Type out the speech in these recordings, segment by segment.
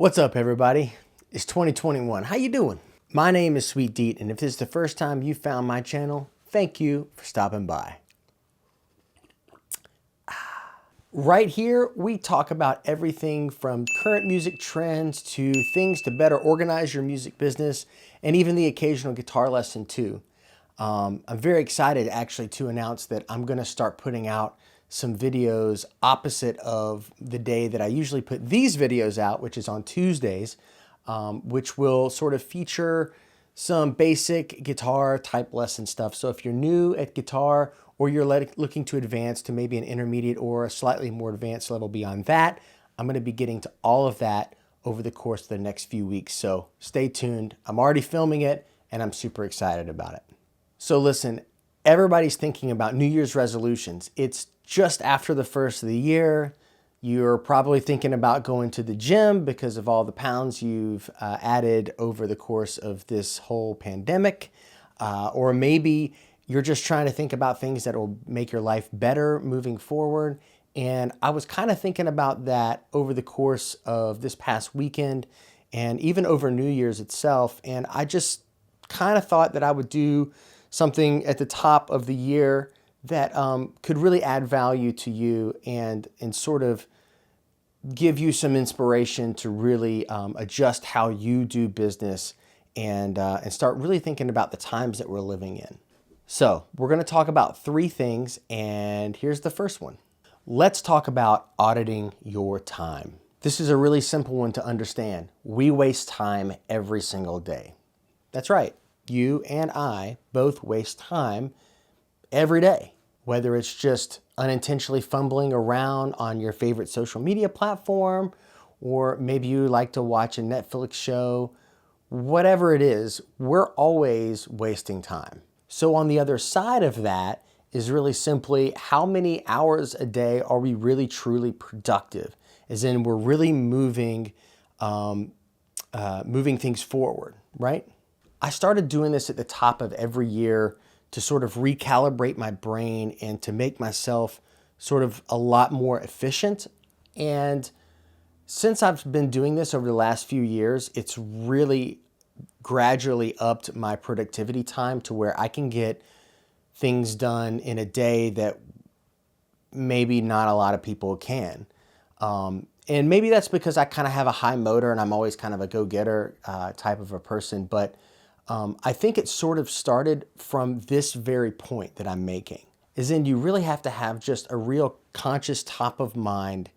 What's up, everybody? It's 2021. How you doing? My name is Sweet Deat, and if this is the first time you found my channel, thank you for stopping by. Right here, we talk about everything from current music trends to things to better organize your music business, and even the occasional guitar lesson too. I'm very excited actually to announce that I'm going to start putting out some videos opposite of the day that I usually put these videos out, which is on Tuesdays, which will sort of feature some basic guitar type lesson stuff. So if you're new at guitar or you're looking to advance to maybe an intermediate or a slightly more advanced level beyond that, I'm going to be getting to all of that over the course of the next few weeks. So stay tuned. I'm already filming it and I'm super excited about it. So listen, everybody's thinking about New Year's resolutions. It's just after the first of the year. You're probably thinking about going to the gym because of all the pounds you've added over the course of this whole pandemic. Or maybe you're just trying to think about things that will make your life better moving forward. And I was kind of thinking about that over the course of this past weekend and even over New Year's itself. And I just kind of thought that I would do something at the top of the year that could really add value to you and sort of give you some inspiration to really adjust how you do business and start really thinking about the times that we're living in. So we're going to talk about three things, and here's the first one. Let's talk about auditing your time. This is a really simple one to understand. We waste time every single day. That's right. You and I both waste time every day, whether it's just unintentionally fumbling around on your favorite social media platform, or maybe you like to watch a Netflix show, whatever it is, we're always wasting time. So on the other side of that is really simply how many hours a day are we really truly productive? As in we're really moving things forward, right? I started doing this at the top of every year to sort of recalibrate my brain and to make myself sort of a lot more efficient. And since I've been doing this over the last few years, it's really gradually upped my productivity time to where I can get things done in a day that maybe not a lot of people can. And maybe that's because I kind of have a high motor and I'm always kind of a go-getter type of a person. But I think it sort of started from this very point that I'm making. Is in you really have to have just a real conscious top of mind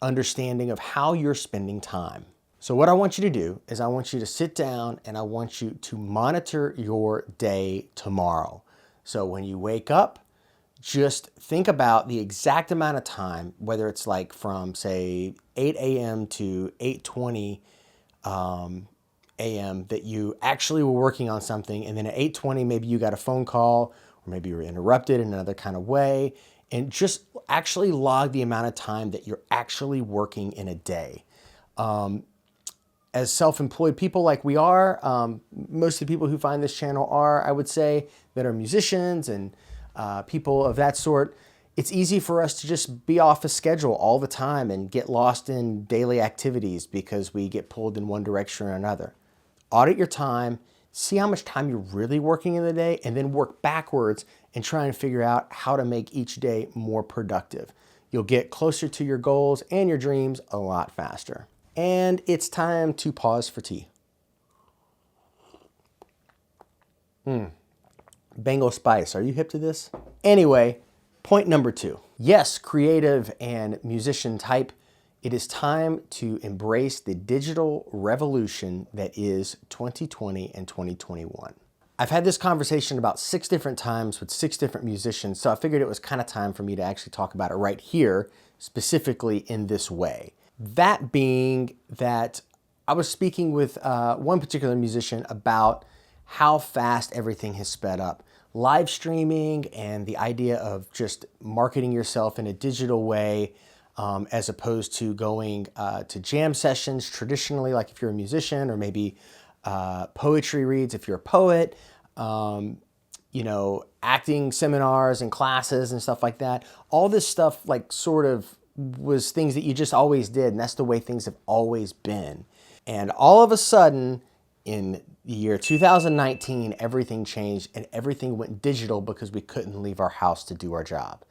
understanding of how you're spending time. So what I want you to do is I want you to sit down and I want you to monitor your day tomorrow. So when you wake up, just think about the exact amount of time, whether it's like from say 8 a.m. to 8:20 a.m. that you actually were working on something, and then at 8:20 maybe you got a phone call or maybe you were interrupted in another kind of way, and just actually log the amount of time that you're actually working in a day. As self-employed people like we are, most of the people who find this channel are, I would say, that are musicians and people of that sort. It's easy for us to just be off a schedule all the time and get lost in daily activities because we get pulled in one direction or another. Audit your time, see how much time you're really working in the day, and then work backwards and try and figure out how to make each day more productive. You'll get closer to your goals and your dreams a lot faster. And it's time to pause for tea. Bengal spice, are you hip to this? Anyway, point number 2. Yes, creative and musician type, it is time to embrace the digital revolution that is 2020 and 2021. I've had this conversation about 6 different times with 6 different musicians, so I figured it was kind of time for me to actually talk about it right here, specifically in this way. That being that I was speaking with one particular musician about how fast everything has sped up. Live streaming and the idea of just marketing yourself in a digital way as opposed to going to jam sessions traditionally, like if you're a musician, or maybe poetry reads if you're a poet, acting seminars and classes and stuff like that. All this stuff like sort of was things that you just always did, and that's the way things have always been. And all of a sudden, in the year 2019, everything changed and everything went digital because we couldn't leave our house to do our job.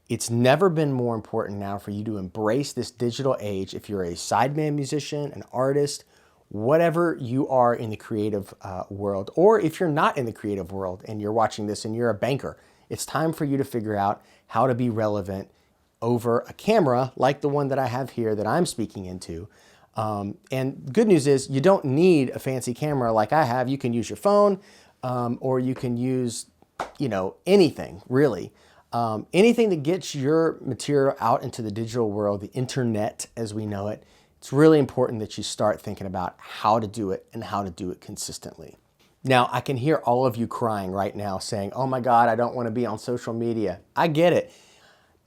It's never been more important now for you to embrace this digital age. If you're a sideman musician, an artist, whatever you are in the creative world, or if you're not in the creative world and you're watching this and you're a banker, it's time for you to figure out how to be relevant over a camera like the one that I have here that I'm speaking into. And good news is you don't need a fancy camera like I have. You can use your phone or you can use, anything really. Anything that gets your material out into the digital world, the internet as we know it, it's really important that you start thinking about how to do it and how to do it consistently. Now, I can hear all of you crying right now saying, oh my God, I don't want to be on social media. I get it.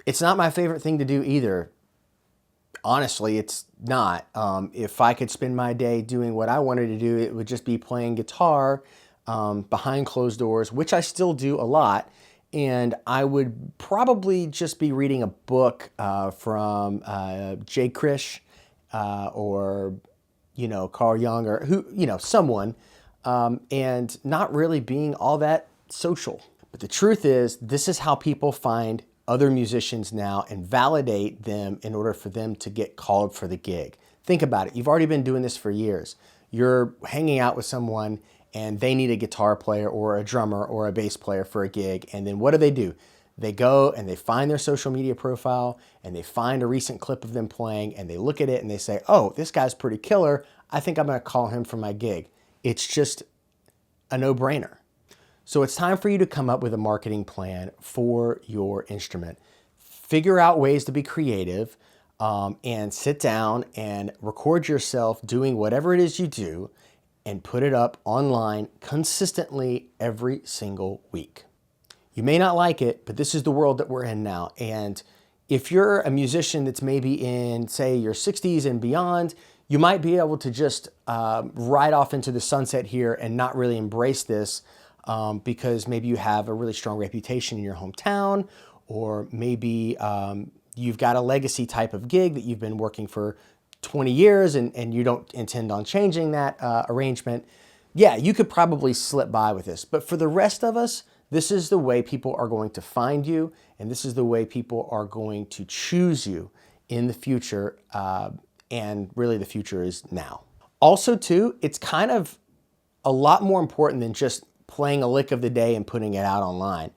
It's not my favorite thing to do either. Honestly, it's not. If I could spend my day doing what I wanted to do, it would just be playing guitar behind closed doors, which I still do a lot. And I would probably just be reading a book from Jay Krish or, Carl Jung or someone, and not really being all that social. But the truth is, this is how people find other musicians now and validate them in order for them to get called for the gig. Think about it. You've already been doing this for years. You're hanging out with someone and they need a guitar player or a drummer or a bass player for a gig. And then what do? They go and they find their social media profile and they find a recent clip of them playing and they look at it and they say, oh, this guy's pretty killer. I think I'm going to call him for my gig. It's just a no-brainer. So it's time for you to come up with a marketing plan for your instrument. Figure out ways to be creative and sit down and record yourself doing whatever it is you do and put it up online consistently every single week. You may not like it, but this is the world that we're in now. And if you're a musician that's maybe in, say, your 60s and beyond, you might be able to just ride off into the sunset here and not really embrace this because maybe you have a really strong reputation in your hometown, or maybe you've got a legacy type of gig that you've been working for 20 years and you don't intend on changing that arrangement. Yeah, you could probably slip by with this. But for the rest of us, this is the way people are going to find you, and this is the way people are going to choose you in the future, and really the future is now. Also, too, it's kind of a lot more important than just playing a lick of the day and putting it out online.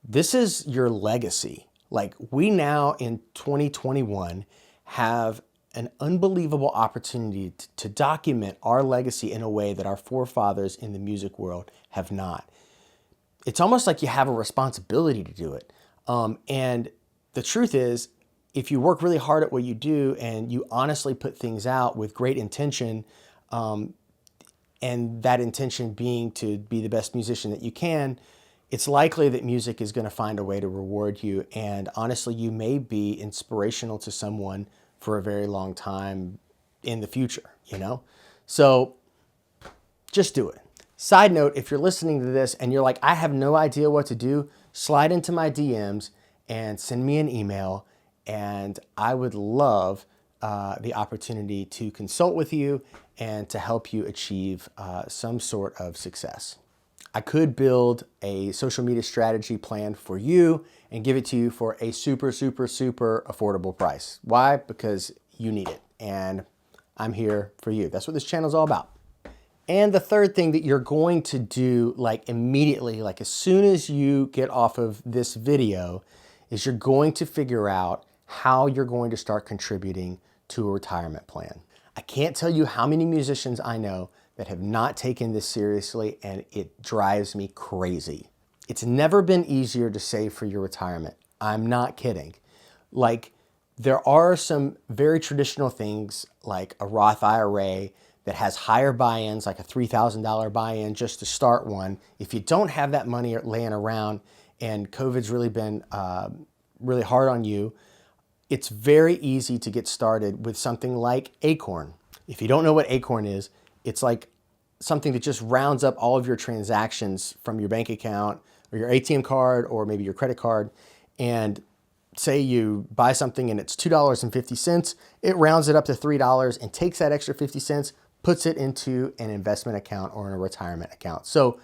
This is your legacy. Like, we now in 2021 have an unbelievable opportunity to document our legacy in a way that our forefathers in the music world have not. It's almost like you have a responsibility to do it. And the truth is, if you work really hard at what you do and you honestly put things out with great intention, and that intention being to be the best musician that you can, it's likely that music is going to find a way to reward you. And honestly, you may be inspirational to someone for a very long time in the future, So just do it. Side note, if you're listening to this and you're like, I have no idea what to do, slide into my DMs and send me an email, and I would love the opportunity to consult with you and to help you achieve some sort of success. I could build a social media strategy plan for you and give it to you for a super, super, super affordable price. Why? Because you need it, and I'm here for you. That's what this channel is all about. And the third thing that you're going to do, like immediately, like as soon as you get off of this video, is you're going to figure out how you're going to start contributing to a retirement plan. I can't tell you how many musicians I know that have not taken this seriously, and it drives me crazy. It's never been easier to save for your retirement. I'm not kidding. Like, there are some very traditional things like a Roth IRA that has higher buy-ins, like a $3,000 buy-in just to start one. If you don't have that money laying around and COVID's really been really hard on you, it's very easy to get started with something like Acorn. If you don't know what Acorn is, it's like something that just rounds up all of your transactions from your bank account or your ATM card or maybe your credit card, and say you buy something and it's $2.50, it rounds it up to $3 and takes that extra 50 cents, puts it into an investment account or in a retirement account. So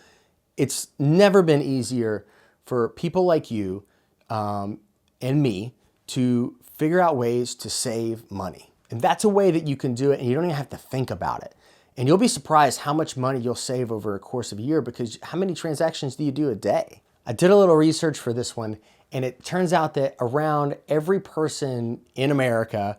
it's never been easier for people like you and me to figure out ways to save money. And that's a way that you can do it, and you don't even have to think about it. And you'll be surprised how much money you'll save over a course of a year, because how many transactions do you do a day? I did a little research for this one, and it turns out that around every person in America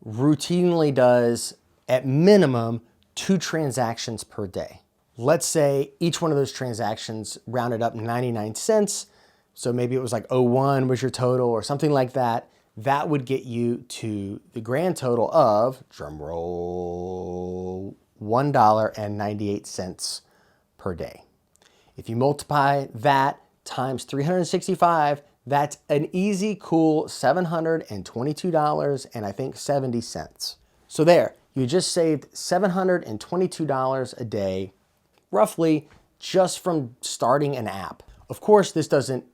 routinely does, at minimum, 2 transactions per day. Let's say each one of those transactions rounded up 99 cents. So maybe it was like 01 was your total or something like that. That would get you to the grand total of, drum roll, $1.98 per day. If you multiply that times 365, that's an easy, cool $722 and I think 70 cents. So there, you just saved $722 a day, roughly, just from starting an app. Of course, this doesn't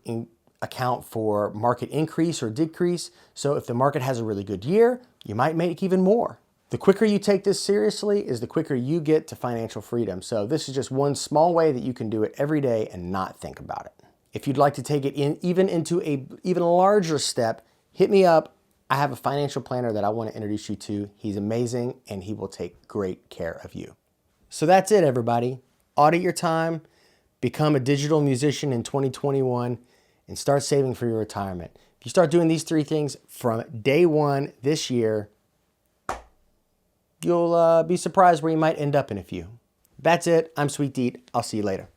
account for market increase or decrease. So if the market has a really good year, you might make even more. The quicker you take this seriously is the quicker you get to financial freedom. So this is just one small way that you can do it every day and not think about it. If you'd like to take it even into a even larger step, hit me up. I have a financial planner that I want to introduce you to. He's amazing and he will take great care of you. So that's it, everybody. Audit your time, become a digital musician in 2021, and start saving for your retirement. If you start doing these 3 things from day 1 this year, you'll be surprised where you might end up in a few. That's it. I'm Sweet Deat. I'll see you later.